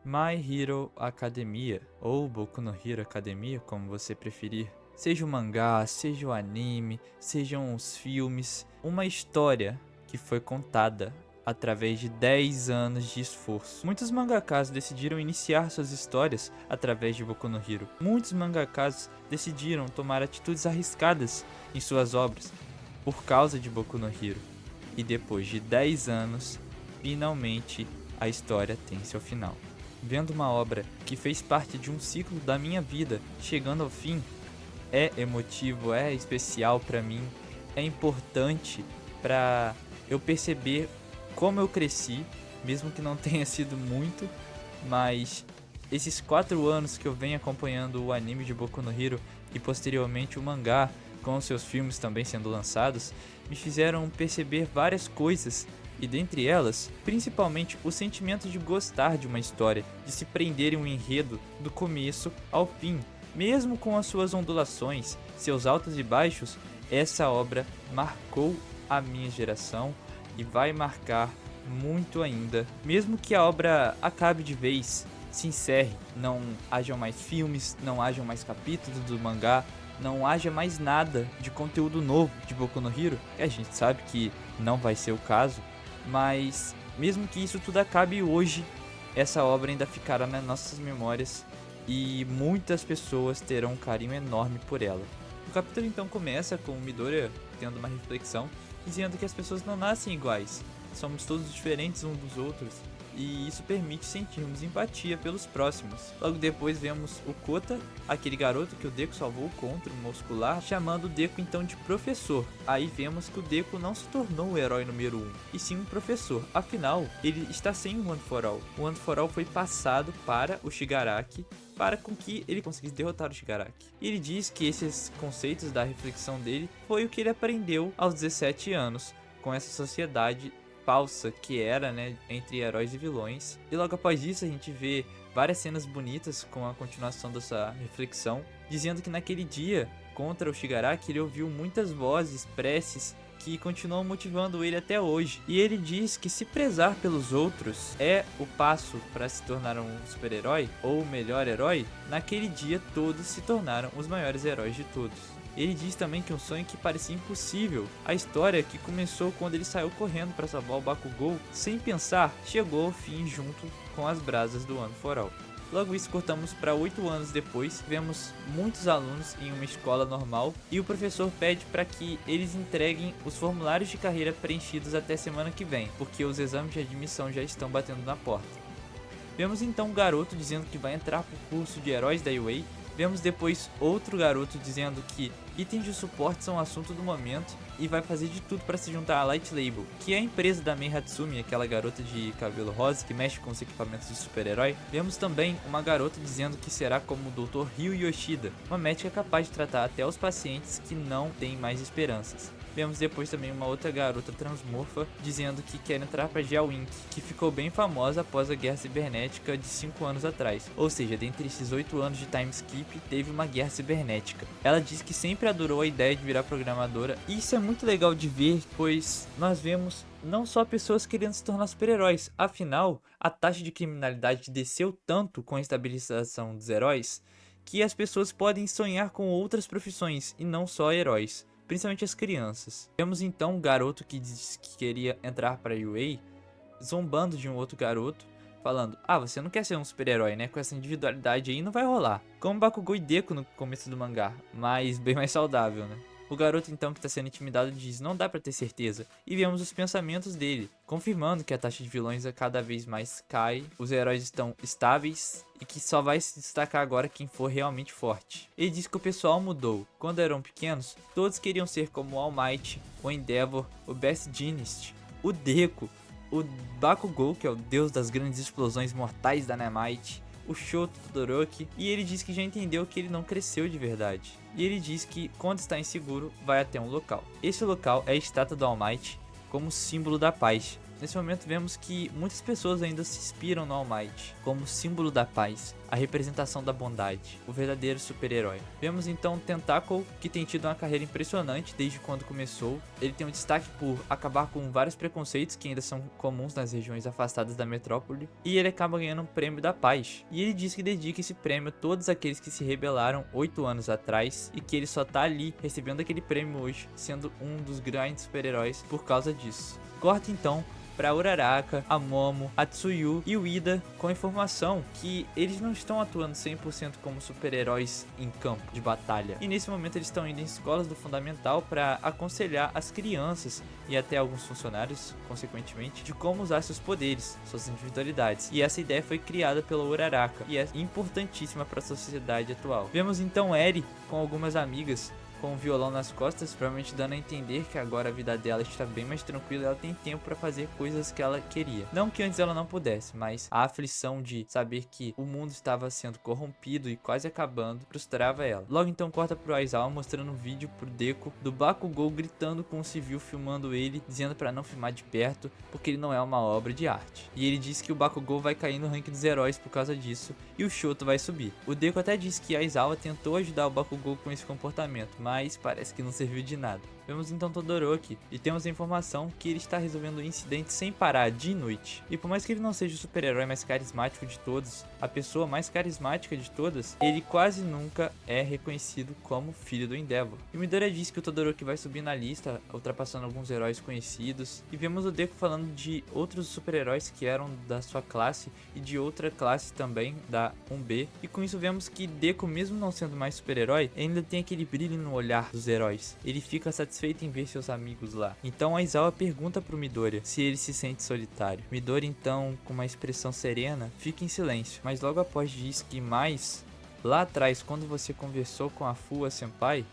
My Hero Academia, ou Boku no Hero Academia, como você preferir. Seja o mangá, seja o anime, sejam os filmes, uma história que foi contada através de 10 anos de esforço. Muitos mangakas decidiram iniciar suas histórias através de Boku no Hero. Muitos mangakas decidiram tomar atitudes arriscadas em suas obras por causa de Boku no Hero. E depois de 10 anos, finalmente a história tem seu final. Vendo uma obra que fez parte de um ciclo da minha vida chegando ao fim, é emotivo, é especial pra mim, é importante pra eu perceber como eu cresci, mesmo que não tenha sido muito, mas esses 4 anos que eu venho acompanhando o anime de Boku no Hero e posteriormente o mangá, com seus filmes também sendo lançados, me fizeram perceber várias coisas. E dentre elas, principalmente o sentimento de gostar de uma história, de se prender em um enredo do começo ao fim. Mesmo com as suas ondulações, seus altos e baixos, essa obra marcou a minha geração e vai marcar muito ainda. Mesmo que a obra acabe de vez, se encerre, não hajam mais filmes, não hajam mais capítulos do mangá, não haja mais nada de conteúdo novo de Boku no Hero, e a gente sabe que não vai ser o caso. Mas mesmo que isso tudo acabe hoje, essa obra ainda ficará nas nossas memórias e muitas pessoas terão um carinho enorme por ela. O capítulo então começa com Midoriya tendo uma reflexão, dizendo que as pessoas não nascem iguais, somos todos diferentes uns dos outros, e isso permite sentirmos empatia pelos próximos. Logo depois vemos o Kota, aquele garoto que o Deku salvou contra o muscular, chamando o Deku então de professor. Aí vemos que o Deku não se tornou o herói número 1, e sim um professor, afinal ele está sem o One for All. O One for All foi passado para o Shigaraki, para com que ele conseguisse derrotar o Shigaraki. E ele diz que esses conceitos da reflexão dele foi o que ele aprendeu aos 17 anos, com essa sociedade falsa que era, né, entre heróis e vilões. E logo após isso a gente vê várias cenas bonitas com a continuação dessa reflexão, dizendo que naquele dia contra o Shigaraki ele ouviu muitas vozes, preces que continuam motivando ele até hoje. E ele diz que se prezar pelos outros é o passo para se tornar um super-herói ou o melhor herói, naquele dia todos se tornaram os maiores heróis de todos. Ele diz também que um sonho que parecia impossível, a história que começou quando ele saiu correndo para salvar o Bakugou, sem pensar, chegou ao fim junto com as brasas do One for All. Logo isso cortamos para 8 anos depois, vemos muitos alunos em uma escola normal e o professor pede para que eles entreguem os formulários de carreira preenchidos até semana que vem, porque os exames de admissão já estão batendo na porta. Vemos então um garoto dizendo que vai entrar para o curso de heróis da UA. Vemos depois outro garoto dizendo que itens de suporte são assunto do momento e vai fazer de tudo para se juntar à Light Label, que é a empresa da Mei Hatsumi, aquela garota de cabelo rosa que mexe com os equipamentos de super-herói. Vemos também uma garota dizendo que será como o Dr. Ryu Yoshida, uma médica capaz de tratar até os pacientes que não têm mais esperanças. Vemos depois também uma outra garota transmorfa dizendo que quer entrar para Geo Inc, que ficou bem famosa após a guerra cibernética de 5 anos atrás. Ou seja, dentre esses 8 anos de time skip, teve uma guerra cibernética. Ela diz que sempre adorou a ideia de virar programadora, e isso é muito legal de ver, pois nós vemos não só pessoas querendo se tornar super-heróis, afinal, a taxa de criminalidade desceu tanto com a estabilização dos heróis, que as pessoas podem sonhar com outras profissões e não só heróis, principalmente as crianças. Vemos então um garoto que disse que queria entrar para a UA, zombando de um outro garoto, falando: ah, você não quer ser um super-herói, né? Com essa individualidade aí não vai rolar. Como Bakugou e Deku no começo do mangá, mas bem mais saudável, né? O garoto então que está sendo intimidado diz: não dá pra ter certeza. E vemos os pensamentos dele, confirmando que a taxa de vilões cada vez mais cai, os heróis estão estáveis e que só vai se destacar agora quem for realmente forte. Ele diz que o pessoal mudou. Quando eram pequenos, todos queriam ser como o All Might, o Endeavor, o Best Jeanist, o Deku, o Bakugou, que é o deus das grandes explosões mortais da Dynamite, o Shoto Todoroki, e ele diz que já entendeu que ele não cresceu de verdade. E ele diz que quando está inseguro, vai até um local. Esse local é a estátua do All Might como símbolo da paz. Nesse momento vemos que muitas pessoas ainda se inspiram no All Might como símbolo da paz, a representação da bondade, o verdadeiro super-herói. Vemos então Tentacle, que tem tido uma carreira impressionante desde quando começou. Ele tem um destaque por acabar com vários preconceitos que ainda são comuns nas regiões afastadas da metrópole, e ele acaba ganhando um prêmio da paz. E ele diz que dedica esse prêmio a todos aqueles que se rebelaram 8 anos atrás, e que ele só tá ali recebendo aquele prêmio hoje, sendo um dos grandes super-heróis por causa disso. Corta então para Uraraka, a Momo, a Tsuyu e o Ida com a informação que eles não estão atuando 100% como super-heróis em campo de batalha. E nesse momento eles estão indo em escolas do fundamental para aconselhar as crianças e até alguns funcionários, consequentemente, de como usar seus poderes, suas individualidades. E essa ideia foi criada pela Uraraka e é importantíssima para a sociedade atual. Vemos então Eri com algumas amigas com um violão nas costas, provavelmente dando a entender que agora a vida dela está bem mais tranquila e ela tem tempo para fazer coisas que ela queria. Não que antes ela não pudesse, mas a aflição de saber que o mundo estava sendo corrompido e quase acabando frustrava ela. Logo então corta pro Aizawa mostrando um vídeo pro Deku do Bakugou gritando com um civil filmando ele, dizendo para não filmar de perto porque ele não é uma obra de arte. E ele diz que o Bakugou vai cair no ranking dos heróis por causa disso e o Shoto vai subir. O Deku até diz que Aizawa tentou ajudar o Bakugou com esse comportamento, mas parece que não serviu de nada. Vemos então Todoroki e temos a informação que ele está resolvendo o incidente sem parar, dia e noite. E por mais que ele não seja o super-herói mais carismático de todos, a pessoa mais carismática de todas, ele quase nunca é reconhecido como filho do Endeavor. E Midoriya diz que o Todoroki vai subir na lista, ultrapassando alguns heróis conhecidos. E vemos o Deku falando de outros super-heróis que eram da sua classe e de outra classe também, da 1B. E com isso vemos que Deku, mesmo não sendo mais super-herói, ainda tem aquele brilho no olhar dos heróis. Ele fica satisfeito em ver seus amigos lá. Então Aizawa pergunta pro Midoriya se ele se sente solitário. Midoriya então, com uma expressão serena, fica em silêncio, mas logo após diz que lá atrás, quando você conversou com a Fuwa Senpai,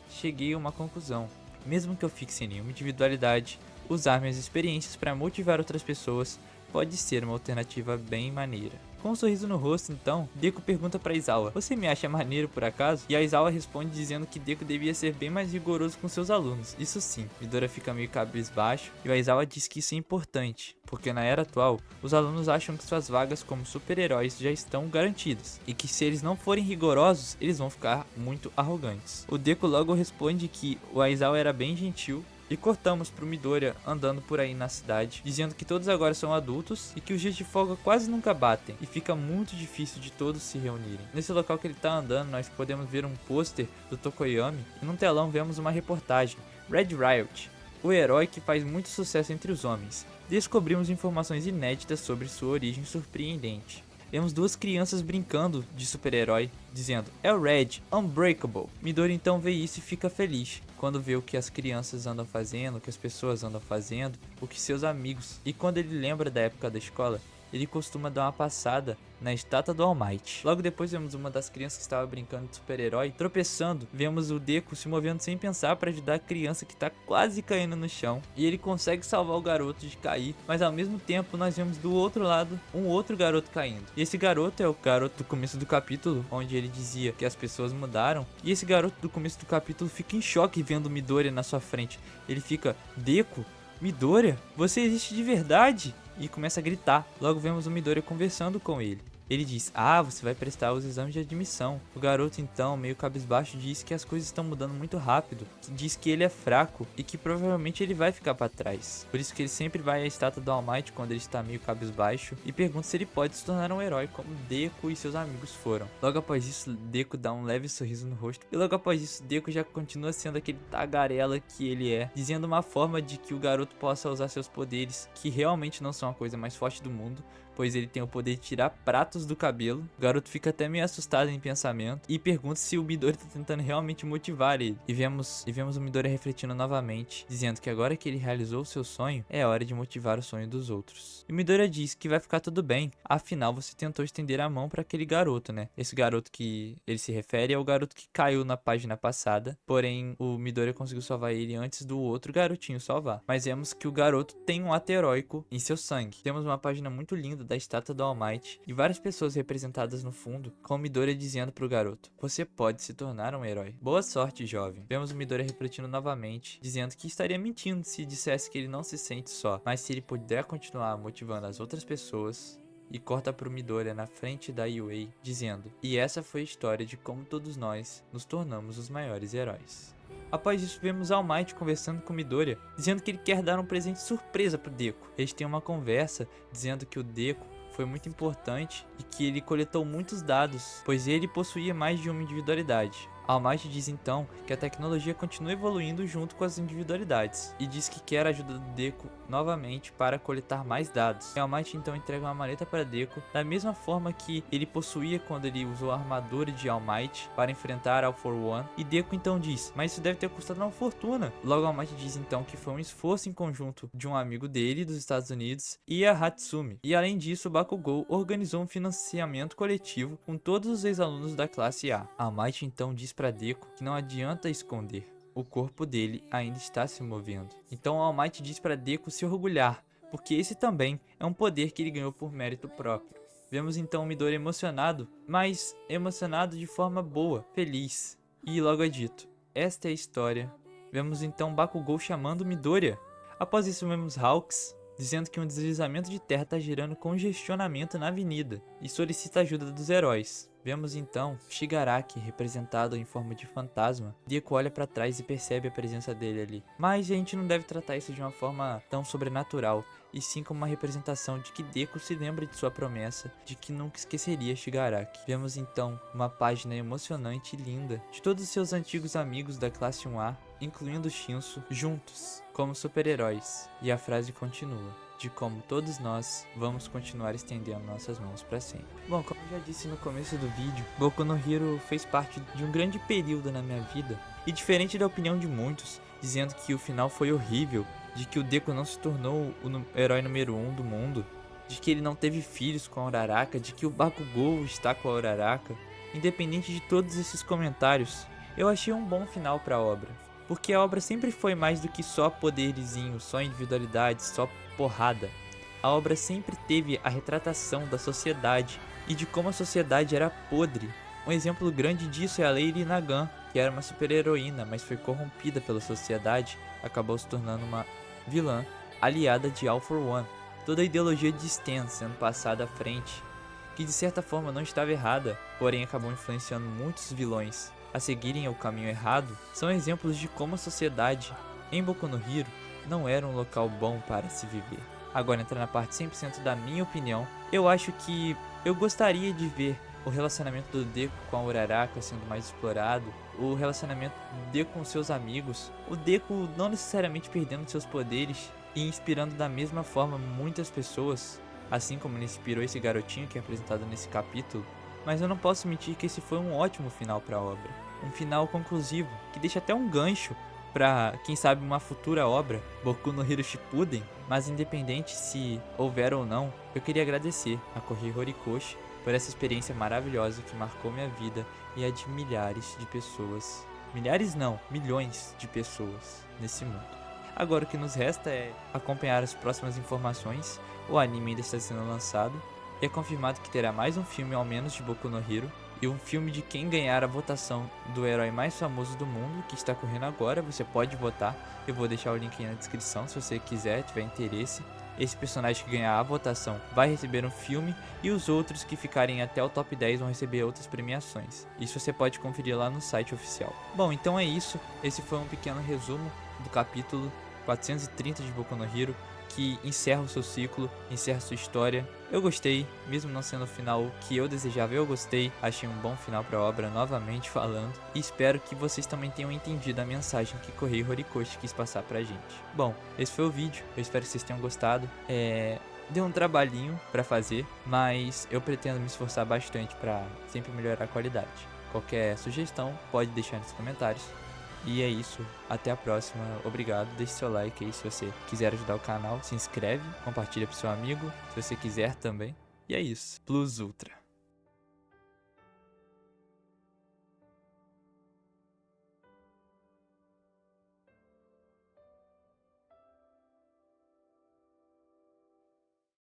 cheguei a uma conclusão. Mesmo que eu fique sem nenhuma individualidade, usar minhas experiências para motivar outras pessoas pode ser uma alternativa bem maneira. Com um sorriso no rosto, então, Deku pergunta para Aizawa: "Você me acha maneiro por acaso?" E Aizawa responde dizendo que Deku devia ser bem mais rigoroso com seus alunos. Isso sim. Midoriya fica meio cabisbaixo e o Aizawa diz que isso é importante, porque na era atual, os alunos acham que suas vagas como super-heróis já estão garantidas, e que se eles não forem rigorosos, eles vão ficar muito arrogantes. O Deku logo responde que o Aizawa era bem gentil. E cortamos pro Midoriya andando por aí na cidade, dizendo que todos agora são adultos e que os dias de folga quase nunca batem e fica muito difícil de todos se reunirem. Nesse local que ele tá andando, nós podemos ver um pôster do Tokoyami e num telão vemos uma reportagem: Red Riot, o herói que faz muito sucesso entre os homens. Descobrimos informações inéditas sobre sua origem surpreendente. Vemos duas crianças brincando de super-herói, dizendo: "É o Red, Unbreakable." Midoriya então vê isso e fica feliz quando vê o que as crianças andam fazendo, o que as pessoas andam fazendo, o que seus amigos. E quando ele lembra da época da escola, ele costuma dar uma passada na estátua do All Might. Logo depois vemos uma das crianças que estava brincando de super-herói tropeçando. Vemos o Deku se movendo sem pensar para ajudar a criança que está quase caindo no chão. E ele consegue salvar o garoto de cair, mas ao mesmo tempo nós vemos do outro lado um outro garoto caindo. E esse garoto é o garoto do começo do capítulo, onde ele dizia que as pessoas mudaram. E esse garoto do começo do capítulo fica em choque vendo Midoriya na sua frente. Ele fica: "Deku? Midoriya? Você existe de verdade?" E começa a gritar. Logo vemos o Midoriya conversando com ele. Ele diz: "Ah, você vai prestar os exames de admissão." O garoto então, meio cabisbaixo, diz que as coisas estão mudando muito rápido, que diz que ele é fraco e que provavelmente ele vai ficar para trás. Por isso que ele sempre vai à estátua do All Might quando ele está meio cabisbaixo e pergunta se ele pode se tornar um herói como Deku e seus amigos foram. Logo após isso, Deku dá um leve sorriso no rosto e logo após isso, Deku já continua sendo aquele tagarela que ele é, dizendo uma forma de que o garoto possa usar seus poderes, que realmente não são a coisa mais forte do mundo, pois ele tem o poder de tirar pratos do cabelo. O garoto fica até meio assustado em pensamento e pergunta se o Midoriya tá tentando realmente motivar ele. E vemos o Midoriya refletindo novamente, dizendo que agora que ele realizou o seu sonho, é hora de motivar o sonho dos outros. E o Midoriya diz que vai ficar tudo bem, afinal você tentou estender a mão para aquele garoto, né? Esse garoto que ele se refere é o garoto que caiu na página passada, porém o Midoriya conseguiu salvar ele antes do outro garotinho salvar. Mas vemos que o garoto tem um ato heróico em seu sangue. Temos uma página muito linda lado da estátua do All Might e várias pessoas representadas no fundo, com Midoriya dizendo pro garoto: você pode se tornar um herói. Boa sorte, jovem. Vemos o Midoriya refletindo novamente, dizendo que estaria mentindo se dissesse que ele não se sente só, mas se ele puder continuar motivando as outras pessoas. E corta pro Midoriya na frente da Yui, dizendo: e essa foi a história de como todos nós nos tornamos os maiores heróis. Após isso, vemos All Might conversando com Midoriya, dizendo que ele quer dar um presente surpresa pro Deku. Eles têm uma conversa, dizendo que o Deku foi muito importante e que ele coletou muitos dados, pois ele possuía mais de uma individualidade. All Might diz então que a tecnologia continua evoluindo junto com as individualidades, e diz que quer a ajuda do Deku novamente para coletar mais dados. All Might então entrega uma maleta para Deku, da mesma forma que ele possuía quando ele usou a armadura de All Might para enfrentar All For One, e Deku então diz: mas isso deve ter custado uma fortuna. Logo All Might diz então que foi um esforço em conjunto de um amigo dele dos Estados Unidos e a Hatsumi, e além disso o Bakugou organizou um financiamento coletivo com todos os ex-alunos da classe A. All Might então diz para Deku que não adianta esconder, o corpo dele ainda está se movendo. Então All Might diz para Deku se orgulhar, porque esse também é um poder que ele ganhou por mérito próprio. Vemos então o Midoriya emocionado, mas emocionado de forma boa, feliz. E logo é dito: esta é a história. Vemos então Bakugou chamando Midoriya. Após isso vemos Hawks dizendo que um deslizamento de terra está gerando congestionamento na avenida e solicita a ajuda dos heróis. Vemos então Shigaraki representado em forma de fantasma. Deku olha para trás e percebe a presença dele ali. Mas a gente não deve tratar isso de uma forma tão sobrenatural, e sim como uma representação de que Deku se lembra de sua promessa de que nunca esqueceria Shigaraki. Vemos então uma página emocionante e linda de todos os seus antigos amigos da classe 1A, incluindo Shinso, juntos, como super-heróis. E a frase continua: de como todos nós vamos continuar estendendo nossas mãos para sempre. Bom, como eu já disse no começo do vídeo, Boku no Hero fez parte de um grande período na minha vida, e diferente da opinião de muitos, dizendo que o final foi horrível, de que o Deku não se tornou o herói número 1 do mundo, de que ele não teve filhos com a Uraraka, de que o Bakugou está com a Uraraka, independente de todos esses comentários, eu achei um bom final para a obra. Porque a obra sempre foi mais do que só poderzinho, só individualidade, só porrada. A obra sempre teve a retratação da sociedade e de como a sociedade era podre. Um exemplo grande disso é a Lady Nagan, que era uma super-heroína, mas foi corrompida pela sociedade, acabou se tornando uma vilã aliada de All For One. Toda a ideologia de Stan sendo passada à frente, que de certa forma não estava errada, porém acabou influenciando muitos vilões a seguirem o caminho errado, são exemplos de como a sociedade em Boku no Hero não era um local bom para se viver. Agora entrando na parte 100% da minha opinião, eu acho que eu gostaria de ver o relacionamento do Deku com a Uraraka sendo mais explorado, o relacionamento do Deku com seus amigos, o Deku não necessariamente perdendo seus poderes e inspirando da mesma forma muitas pessoas, assim como ele inspirou esse garotinho que é apresentado nesse capítulo. Mas eu não posso mentir que esse foi um ótimo final para a obra. Um final conclusivo, que deixa até um gancho para, quem sabe, uma futura obra, Boku no Hero Shippuden. Mas independente se houver ou não, eu queria agradecer a Kohei Horikoshi por essa experiência maravilhosa que marcou minha vida e a de milhares de pessoas. Milhares não, milhões de pessoas nesse mundo. Agora o que nos resta é acompanhar as próximas informações. O anime ainda está sendo lançado. E é confirmado que terá mais um filme ao menos de Boku no Hero, e um filme de quem ganhar a votação do herói mais famoso do mundo, que está correndo agora. Você pode votar, eu vou deixar o link aí na descrição se você quiser, tiver interesse. Esse personagem que ganhar a votação vai receber um filme, e os outros que ficarem até o top 10 vão receber outras premiações. Isso você pode conferir lá no site oficial. Bom, então é isso, esse foi um pequeno resumo do capítulo 430 de Boku no Hero, que encerra o seu ciclo, encerra sua história. Eu gostei, mesmo não sendo o final que eu desejava, eu gostei. Achei um bom final para a obra, novamente falando. E espero que vocês também tenham entendido a mensagem que Kohei Horikoshi quis passar pra gente. Bom, esse foi o vídeo, eu espero que vocês tenham gostado. Deu um trabalhinho pra fazer, mas eu pretendo me esforçar bastante pra sempre melhorar a qualidade. Qualquer sugestão, pode deixar nos comentários. E é isso, até a próxima, obrigado, deixe seu like aí se você quiser ajudar o canal, se inscreve, compartilha pro seu amigo, se você quiser também. E é isso, Plus Ultra.